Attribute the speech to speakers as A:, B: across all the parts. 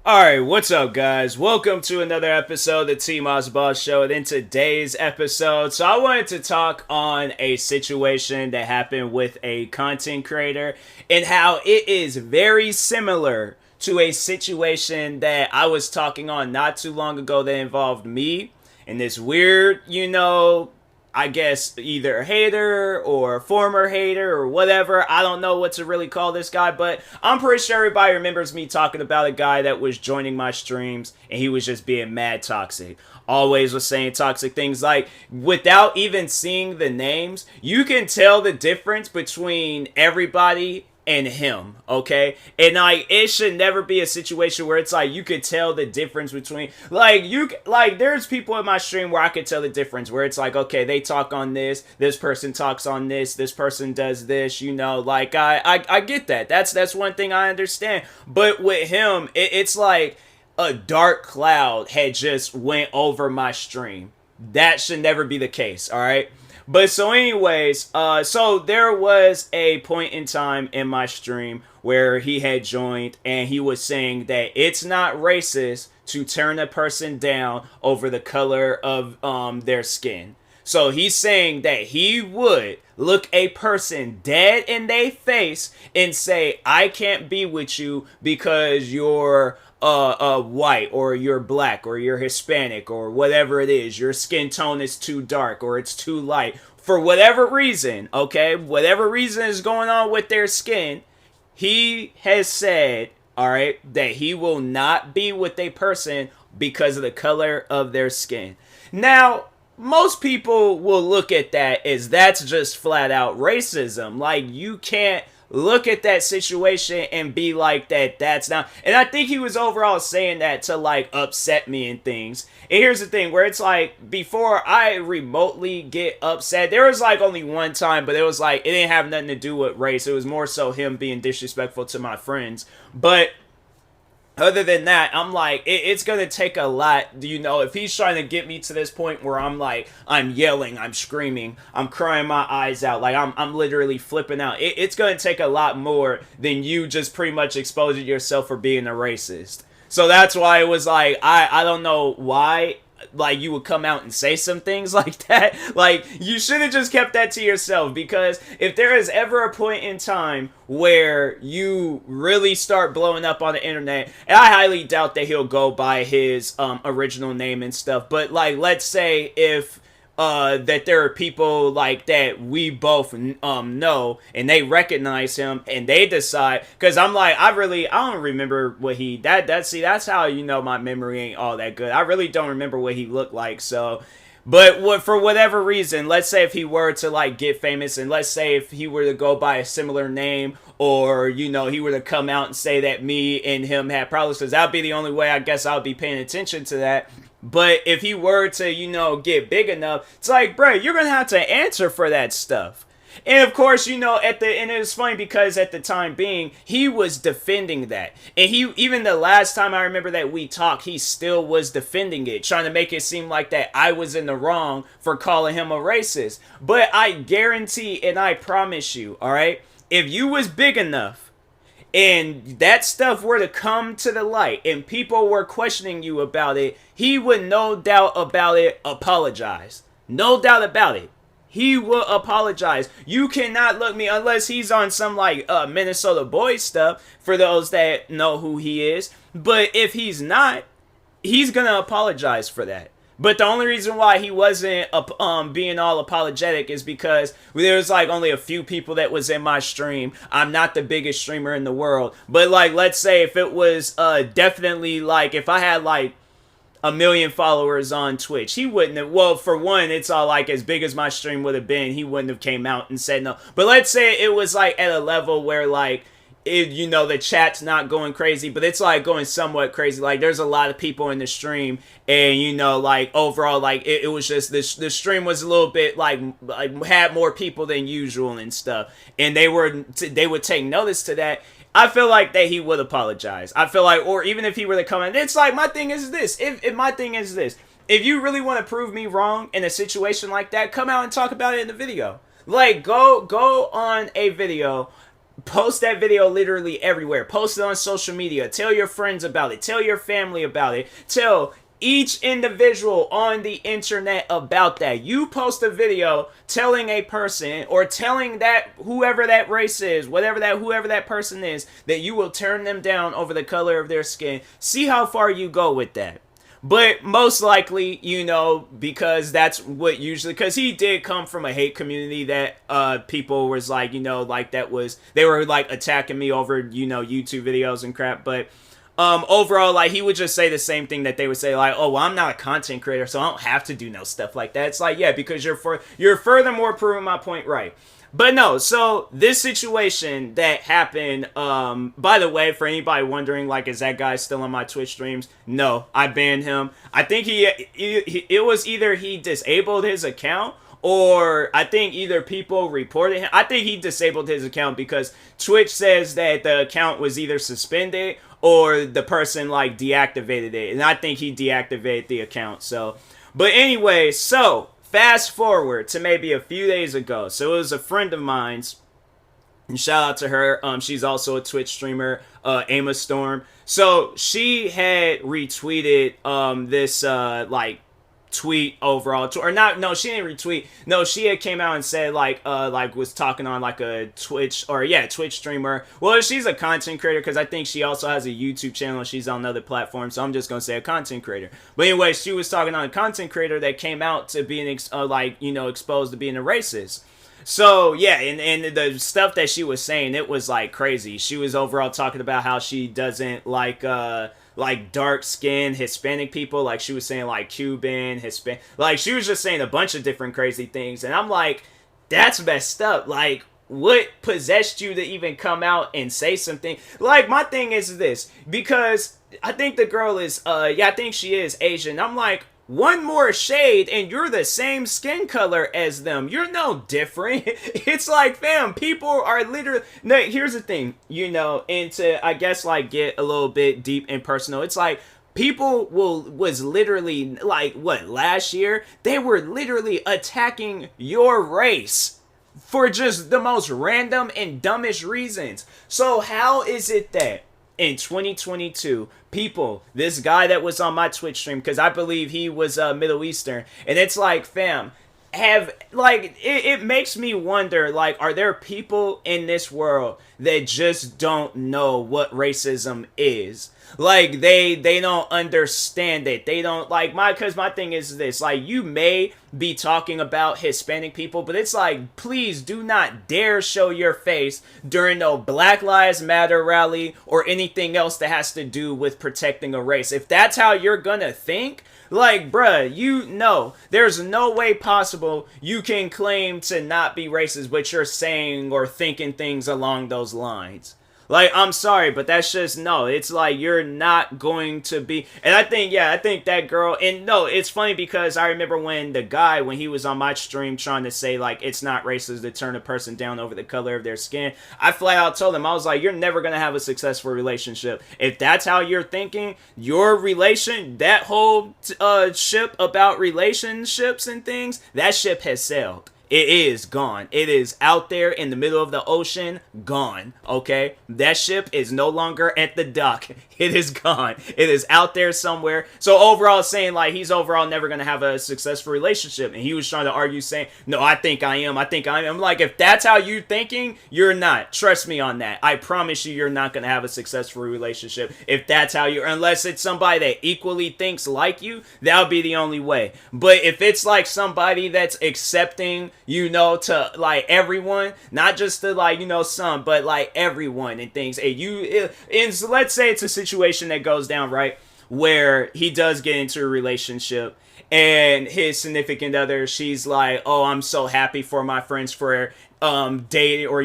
A: Alright, what's up guys? Welcome to another episode of the TMossBoss show, and in today's episode, so I wanted to talk on a situation that happened with a content creator and how it is very similar to a situation that I was talking on not too long ago that involved me and this weird, I guess either hater or former hater or whatever. I don't know what to really call this guy, but I'm pretty sure everybody remembers me talking about a guy that was joining my streams and he was just being mad toxic. Always was saying toxic things, like without even seeing the names, you can tell the difference between everybody and him, okay? And like, it should never be a situation where it's like you could tell the difference between there's people in my stream where I could tell the difference, where it's like, okay, they talk on this person talks on this person does this, I get that. That's one thing I understand. But with him, it's like a dark cloud had just went over my stream. That should never be the case, all right? But so anyways, so there was a point in time in my stream where he had joined and he was saying that it's not racist to turn a person down over the color of their skin. So he's saying that he would look a person dead in their face and say, I can't be with you because you're white, or you're black, or you're Hispanic, or whatever it is. Your skin tone is too dark or it's too light. For whatever reason, okay? Whatever reason is going on with their skin, he has said, alright, that he will not be with a person because of the color of their skin. Now, most people will look at that as that's just flat out racism. Like, you can't look at that situation and be like that's not. And I think he was overall saying that to like upset me and things. And here's the thing, where it's like, before I remotely get upset, there was like only one time, but it was like, it didn't have nothing to do with race. It was more so him being disrespectful to my friends. But other than that, I'm like, it's going to take a lot, if he's trying to get me to this point where I'm like, I'm yelling, I'm screaming, I'm crying my eyes out, like I'm literally flipping out. It's going to take a lot more than you just pretty much exposing yourself for being a racist. So that's why it was like, I don't know why, like, you would come out and say some things like that. Like, you should have just kept that to yourself, because if there is ever a point in time where you really start blowing up on the internet, and I highly doubt that he'll go by his original name and stuff, but like, let's say if that there are people like that we both know and they recognize him and they decide, because I'm like, I don't remember what he that's how my memory ain't all that good. I really don't remember what he looked like. So, but for whatever reason, let's say if he were to like get famous, and let's say if he were to go by a similar name, or he were to come out and say that me and him had problems, because that'd be the only way I guess I would be paying attention to that. But if he were to, get big enough, it's like, bro, you're going to have to answer for that stuff. And of course, and it was funny because at the time being, he was defending that. And even the last time I remember that we talked, he still was defending it, trying to make it seem like that I was in the wrong for calling him a racist. But I guarantee and I promise you, all right, if you was big enough, and that stuff were to come to the light and people were questioning you about it, he would no doubt about it apologize. No doubt about it. He will apologize. You cannot look me, unless he's on some like Minnesota Boys stuff, for those that know who he is. But if he's not, he's going to apologize for that. But the only reason why he wasn't being all apologetic is because there was like only a few people that was in my stream. I'm not the biggest streamer in the world. But like, let's say if it was definitely like, if I had like 1 million followers on Twitch, he wouldn't have, well, for one, it's all like as big as my stream would have been, he wouldn't have came out and said no. But let's say it was like at a level where like, the chat's not going crazy, but it's like going somewhat crazy. Like, there's a lot of people in the stream, and like overall, like it was just this. The stream was a little bit like had more people than usual and stuff, and they would take notice to that. I feel like that he would apologize. I feel like, or even if he were to come in, it's like, my thing is this. If my thing is this, if you really want to prove me wrong in a situation like that, come out and talk about it in the video. Like, go on a video Post that video literally everywhere. Post it on social media. Tell your friends about it. Tell your family about it. Tell each individual on the internet about that. You post a video telling a person, or telling that whoever that race is, whoever that person is, that you will turn them down over the color of their skin. See how far you go with that. But most likely, because that's what usually, because he did come from a hate community that people was like, like they were like attacking me over, YouTube videos and crap. But overall, like, he would just say the same thing that they would say, like, oh, well, I'm not a content creator, so I don't have to do no stuff like that. It's like, yeah, because you're furthermore proving my point right. But no, so this situation that happened, by the way, for anybody wondering, like, is that guy still on my Twitch streams? No, I banned him. I think it was either he disabled his account, or I think either people reported him. I think he disabled his account because Twitch says that the account was either suspended or the person, like, deactivated it. And I think he deactivated the account, so. But anyway, so fast forward to maybe a few days ago. So it was a friend of mine's, and shout out to her. She's also a Twitch streamer, Ama Storm. So she had retweeted this like tweet overall, or not? No, she didn't retweet. No, she had came out and said like was talking on like a Twitch streamer. Well, she's a content creator because I think she also has a YouTube channel. She's on another platform, so I'm just gonna say a content creator. But anyway, she was talking on a content creator that came out to being exposed to being a racist. So yeah, and the stuff that she was saying, it was like crazy. She was overall talking about how she doesn't like dark skinned Hispanic people. Like, she was saying like Cuban, Hispanic, like she was just saying a bunch of different crazy things. And I'm like, that's messed up. Like, what possessed you to even come out and say something? Like, my thing is this, because I think the girl is I think she is Asian. I'm like, one more shade and you're the same skin color as them. You're no different. It's like, fam, people are literally. No, here's the thing, and to, I guess, like, get a little bit deep and personal. It's like, people was literally, like, what, last year? They were literally attacking your race for just the most random and dumbest reasons. So how is it that in 2022, people, this guy that was on my Twitch stream, because I believe he was Middle Eastern, and it's like, fam, it makes me wonder, like, are there people in this world that just don't know what racism is? Like, they don't understand it. They don't, like, because my thing is this, like, you may be talking about Hispanic people, but it's like, please do not dare show your face during no Black Lives Matter rally or anything else that has to do with protecting a race. If that's how you're gonna think, like, bruh, there's no way possible you can claim to not be racist, but you're saying or thinking things along those lines. Like, I'm sorry, but that's just, no, it's like, you're not going to be, and I think that girl, and no, it's funny because I remember when the guy, when he was on my stream trying to say, like, it's not racist to turn a person down over the color of their skin, I flat out told him, I was like, you're never going to have a successful relationship. If that's how you're thinking, that whole ship about relationships and things, that ship has sailed. It is gone. It is out there in the middle of the ocean, gone, okay? That ship is no longer at the dock. It is gone. It is out there somewhere. So overall, saying, like, he's overall never going to have a successful relationship. And he was trying to argue saying, no, I think I am. I'm like, if that's how you're thinking, you're not. Trust me on that. I promise you're not going to have a successful relationship. If that's how unless it's somebody that equally thinks like you, that would be the only way. But if it's like somebody that's accepting, to, like, everyone, not just to, like, some, but, like, everyone and things. And so let's say it's a situation that goes down, right, where he does get into a relationship and his significant other, she's like, oh, I'm so happy for my friends for dating, or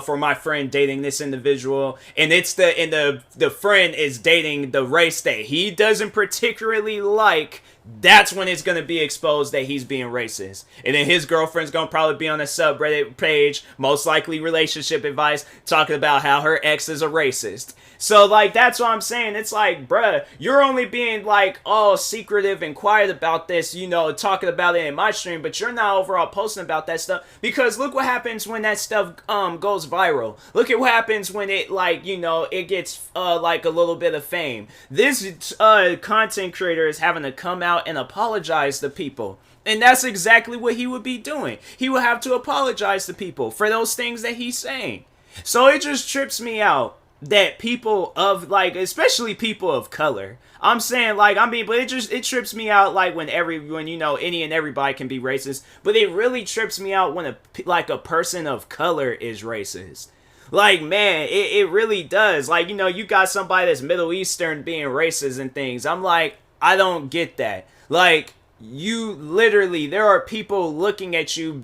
A: for my friend dating this individual, and the friend is dating the race that he doesn't particularly like that's when it's gonna be exposed that he's being racist. And then his girlfriend's gonna probably be on a subreddit page, most likely relationship advice, talking about how her ex is a racist. So, like, that's what I'm saying. It's like, bruh, you're only being, like, all secretive and quiet about this, you know, talking about it in my stream, but you're not overall posting about that stuff. Because look what happens when that stuff goes viral. Look at what happens when it, like, you know, it gets, like, a little bit of fame. This content creator is having to come out and apologize to people. And that's exactly what he would be doing. He would have to apologize to people for those things that he's saying. So it just trips me out that people of, like, especially people of color, I'm saying, like, I mean, but it trips me out, like, when you know, any and everybody can be racist, but it really trips me out when a person of color is racist. Like, man, it really does. Like, you know, you got somebody that's Middle Eastern being racist and things. I'm like, I don't get that. Like, you literally, there are people looking at you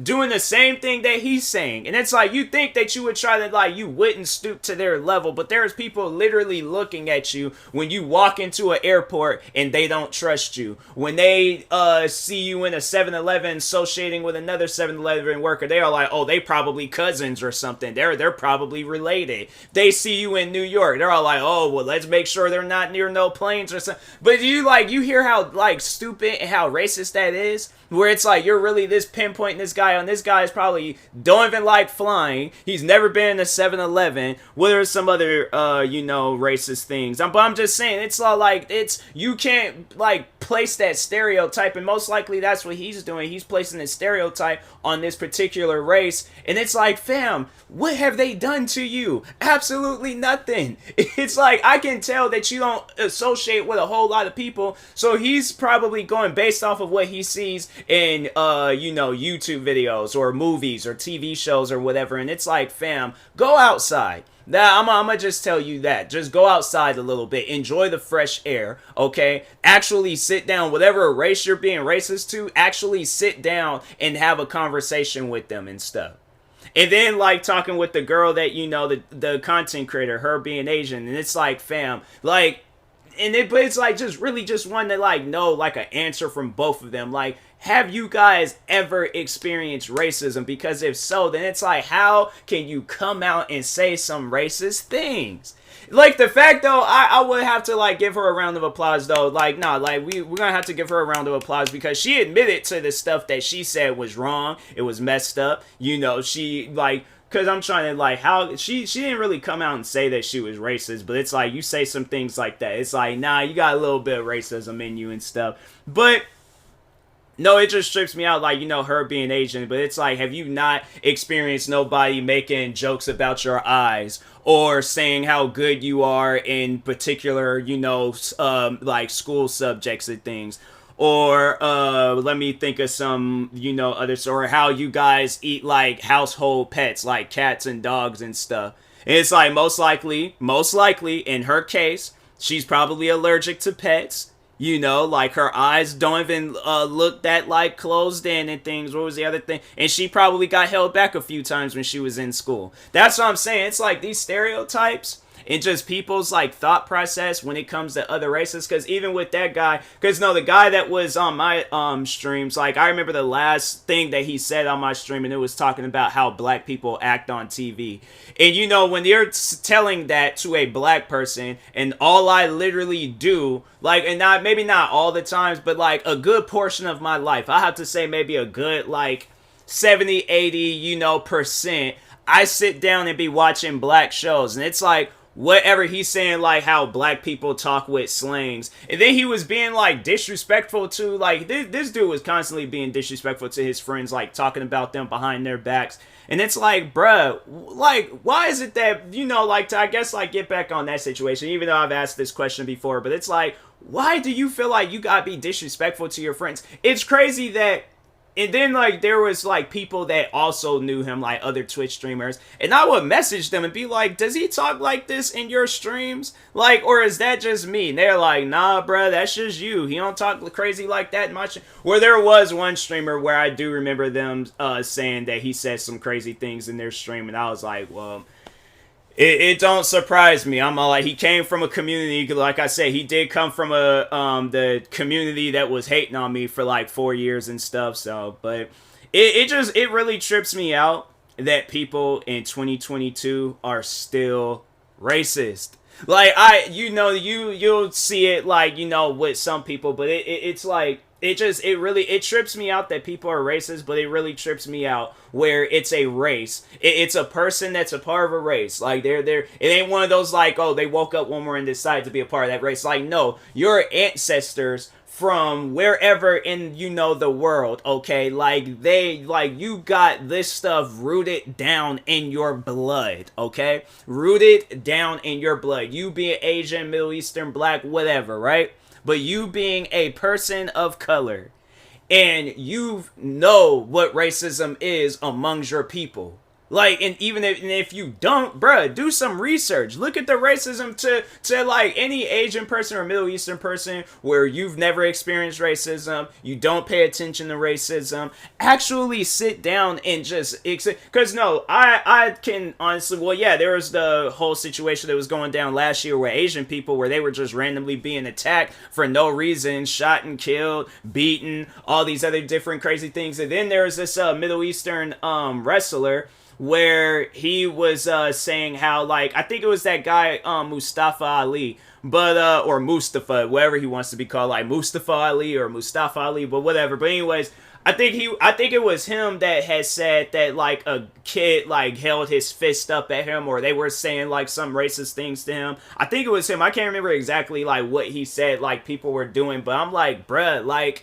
A: doing the same thing that he's saying, and it's like, you think that you would try to, like, you wouldn't stoop to their level, but there's people literally looking at you when you walk into an airport and they don't trust you. When they see you in a 7-Eleven associating with another 7-Eleven worker, they are like, oh, they probably cousins or something, they're probably related. They see you in New York, they're all like, oh, well, let's make sure they're not near no planes or something. But you hear how, like, stupid and how racist that is, where it's like, you're really this pinpointing this guy on, this guy is probably don't even like flying, he's never been in a 7-Eleven, what are some other you know, racist things. But I'm just saying, it's all like, it's, you can't, like, place that stereotype, and most likely that's what he's doing. He's placing a stereotype on this particular race, and it's like, fam, what have they done to you? Absolutely nothing. It's like, I can tell that you don't associate with a whole lot of people, so he's probably going based off of what he sees in you know, YouTube videos or movies or TV shows or whatever. And it's like, fam, go outside. Now, I'm gonna just tell you that. Just go outside a little bit. Enjoy the fresh air, okay? Actually sit down. Whatever race you're being racist to, actually sit down and have a conversation with them and stuff. And then, like, talking with the girl that, you know, the content creator, her being Asian. And it's like, fam, like, but it's like, just really just wanting to, like, know, like, an answer from both of them. Like, have you guys ever experienced racism? Because if so, then it's like, how can you come out and say some racist things? Like, the fact, though, I would have to, like, give her a round of applause, though. Like, nah, like, we're gonna have to give her a round of applause because she admitted to the stuff that she said was wrong. It was messed up. You know, she, like, because I'm trying to, like, how she didn't really come out and say that she was racist, but it's like, you say some things like that, it's like, nah, you got a little bit of racism in you and stuff. But no, it just trips me out, like, you know, her being Asian. But it's like, have you not experienced nobody making jokes about your eyes or saying how good you are in particular, you know, like, school subjects and things? Or let me think of some, you know, others, or how you guys eat, like, household pets, like cats and dogs and stuff. And it's like, most likely, in her case, she's probably allergic to pets. You know, like, her eyes don't even look that, like, closed in and things. What was the other thing? And she probably got held back a few times when she was in school. That's what I'm saying. It's like, these stereotypes and just people's, like, thought process when it comes to other races. Because even with that guy, because no, the guy that was on my streams, like, I remember the last thing that he said on my stream, and it was talking about how black people act on TV. And, you know, when you're telling that to a black person, and all I literally do, like, and not, maybe not all the times, but, like, a good portion of my life, I have to say maybe a good, like, 70, 80, you know, %, I sit down and be watching black shows. And it's like, whatever he's saying, like, how black people talk with slangs, and then he was being, like, disrespectful to, like, this dude was constantly being disrespectful to his friends, like, talking about them behind their backs. And it's like, bruh, like, why is it that, you know, like, to, I guess, like, get back on that situation, even though I've asked this question before, but it's like, why do you feel like you gotta be disrespectful to your friends? It's crazy that. And then, like, there was, like, people that also knew him, like, other Twitch streamers. And I would message them and be like, does he talk like this in your streams? Like, or is that just me? And they're like, nah, bruh, that's just you. He don't talk crazy like that in my stream. Where there was one streamer where I do remember them saying that he said some crazy things in their stream. And I was like, well, It don't surprise me. I'm all like, he came from a community, like I said, he did come from a the community that was hating on me for like 4 years and stuff. So, but it really trips me out that people in 2022 are still racist. Like you'll see it like with some people, but it's like it trips me out that people are racist, but it really trips me out where it's a race. It's a person that's a part of a race. Like it ain't one of those like, oh, they woke up one morning and decided to be a part of that race. Like, no, your ancestors from wherever in the world, okay, like you got this stuff rooted down in your blood, okay, rooted down in your blood, you being Asian, Middle Eastern, black, whatever, right? But you being a person of color, and you know what racism is amongst your people. Like, and even if you don't, bruh, do some research. Look at the racism to like any Asian person or Middle Eastern person where you've never experienced racism. You don't pay attention to racism. Actually sit down and just, because no, I can honestly, well, yeah, there was the whole situation that was going down last year where Asian people, where they were just randomly being attacked for no reason, shot and killed, beaten, all these other different crazy things. And then there was this Middle Eastern wrestler where he was saying how, like, I think it was that guy Mustafa Ali, but or Mustafa, whatever he wants to be called, like Mustafa Ali or Mustafa Ali, but whatever. But anyways, I think it was him that had said that like a kid like held his fist up at him, or they were saying like some racist things to him. I think it was him. I can't remember exactly like what he said like people were doing, but I'm like, bruh, like,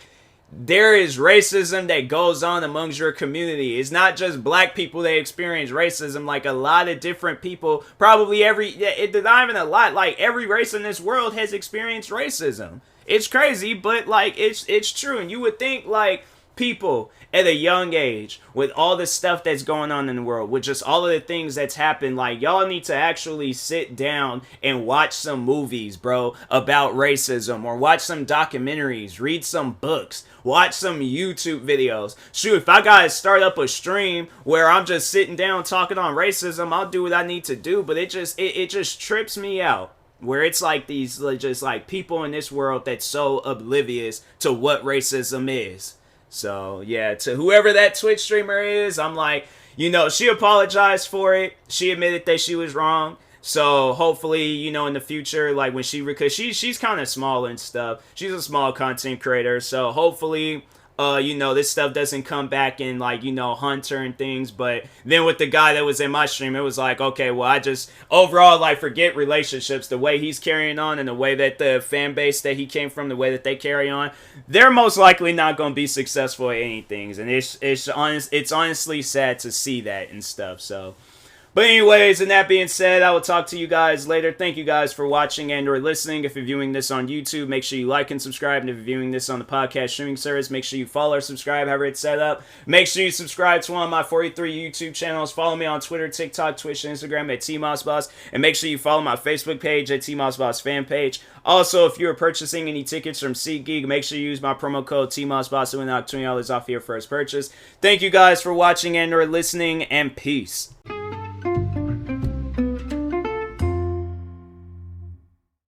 A: there is racism that goes on amongst your community. It's not just black people that experience racism. Like, a lot of different people, probably not even a lot, like every race in this world has experienced racism. It's crazy, but like it's true. And you would think like people at a young age, with all the stuff that's going on in the world, with just all of the things that's happened, like, y'all need to actually sit down and watch some movies, bro, about racism, or watch some documentaries, read some books, watch some YouTube videos. Shoot, if I gotta start up a stream where I'm just sitting down talking on racism, I'll do what I need to do. But it just trips me out where it's like these just like people in this world that's so oblivious to what racism is. So, yeah, to whoever that Twitch streamer is, I'm like, she apologized for it. She admitted that she was wrong. So, hopefully, in the future, like, when because she's kind of small and stuff. She's a small content creator. So, hopefully, this stuff doesn't come back and, like, hunt her and things. But then with the guy that was in my stream, it was like, okay, well, I just overall, like, forget relationships. The way he's carrying on and the way that the fan base that he came from, the way that they carry on, they're most likely not going to be successful at anything. And it's honestly sad to see that and stuff. So, but anyways, and that being said, I will talk to you guys later. Thank you guys for watching and or listening. If you're viewing this on YouTube, make sure you like and subscribe. And if you're viewing this on the podcast streaming service, make sure you follow or subscribe, however it's set up. Make sure you subscribe to one of my 43 YouTube channels. Follow me on Twitter, TikTok, Twitch, and Instagram at TMossBoss. And make sure you follow my Facebook page at TMossBoss fan page. Also, if you're purchasing any tickets from GEEK, make sure you use my promo code TMossBoss to win out $20 off your first purchase. Thank you guys for watching and or listening, and peace.